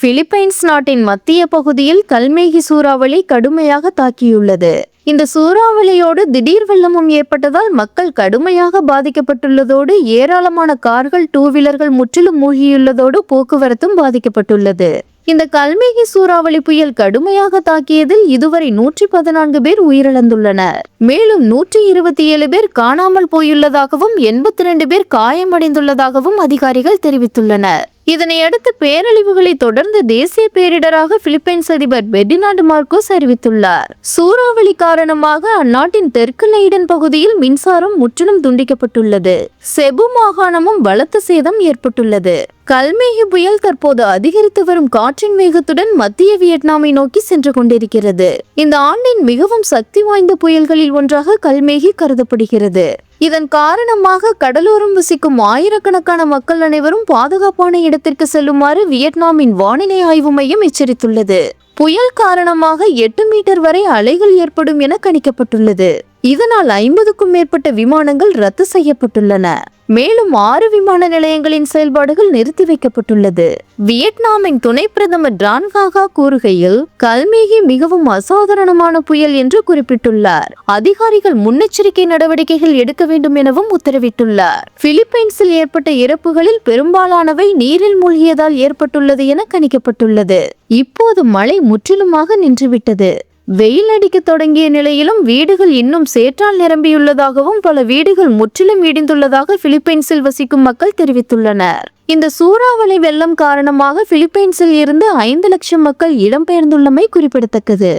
Philippines நாட்டின் மத்திய பகுதியில் கல்மேகி சூறாவளி கடுமையாக தாக்கியுள்ளது. இந்த சூறாவளியோடு திடீர் வெள்ளமும் ஏற்பட்டதால் மக்கள் கடுமையாக பாதிக்கப்பட்டுள்ளதோடு ஏராளமான கார்கள், டூ வீலர்கள் முற்றிலும் மூழ்கியுள்ளதோடு போக்குவரத்தும் பாதிக்கப்பட்டுள்ளது. இந்த கல்மேகி சூறாவளி புயல் கடுமையாக தாக்கியதில் இதுவரை 114 பேர் உயிரிழந்துள்ளனர். மேலும் 127 பேர் காணாமல் போயுள்ளதாகவும் 82 பேர் காயமடைந்துள்ளதாகவும் அதிகாரிகள் தெரிவித்துள்ளனர். இதனையடுத்து பேரழிவுகளை தொடர்ந்து தேசிய பேரிடராக பிலிப்பைன்ஸ் அதிபர் பெர்டினார்டு மார்கோஸ் அறிவித்துள்ளார். சூறாவளி காரணமாக அந்நாட்டின் தெற்கு லைடன் பகுதியில் மின்சாரம் முற்றிலும் துண்டிக்கப்பட்டுள்ளது. செபு மாகாணமும் பலத்த சேதம் ஏற்பட்டுள்ளது. கல்மேகி புயல் தற்போது அதிகரித்து வரும் காற்றின் வேகத்துடன் மத்திய வியட்நாமை நோக்கி சென்று கொண்டிருக்கிறது. இந்த ஆண்டின் மிகவும் சக்தி வாய்ந்த புயல்களில் ஒன்றாக கல்மேகி கருதப்படுகிறது. இதன் காரணமாக கடலோரம் வசிக்கும் ஆயிரக்கணக்கான மக்கள் அனைவரும் பாதுகாப்பான இடத்திற்கு செல்லுமாறு வியட்நாமின் வானிலை ஆய்வு மையம் எச்சரித்துள்ளது. புயல் காரணமாக 8 மீட்டர் வரை அலைகள் ஏற்படும் என கணிக்கப்பட்டுள்ளது. இதனால் 50க்கும் மேற்பட்ட விமானங்கள் ரத்து செய்யப்பட்டுள்ளன. மேலும் 6 விமான நிலையங்களின் செயல்பாடுகள் நிறுத்தி வைக்கப்பட்டுள்ளது. வியட்நாமின் துணை பிரதமர் டான் காகா கூறுகையில், கல்மேகி மிகவும் அசாதாரணமான புயல் என்று குறிப்பிட்டுள்ளார். அதிகாரிகள் முன்னெச்சரிக்கை நடவடிக்கைகள் எடுக்க வேண்டும் எனவும் உத்தரவிட்டுள்ளார். பிலிப்பைன்ஸில் ஏற்பட்ட இறப்புகளில் பெரும்பாலானவை நீரில் மூழ்கியதால் ஏற்பட்டுள்ளது என கணிக்கப்பட்டுள்ளது. இப்போது மழை முற்றிலுமாக நின்றுவிட்டது. வெயில் அடிக்க தொடங்கிய நிலையிலும் வீடுகள் இன்னும் சேற்றால் நிரம்பியுள்ளதாகவும் பல வீடுகள் முற்றிலும் இடிந்துள்ளதாக பிலிப்பைன்ஸில் வசிக்கும் மக்கள் தெரிவித்துள்ளனர். இந்த சூறாவளி வெள்ளம் காரணமாக பிலிப்பைன்ஸில் இருந்து 5 லட்சம் மக்கள் இடம்பெயர்ந்துள்ளமை குறிப்பிடத்தக்கது.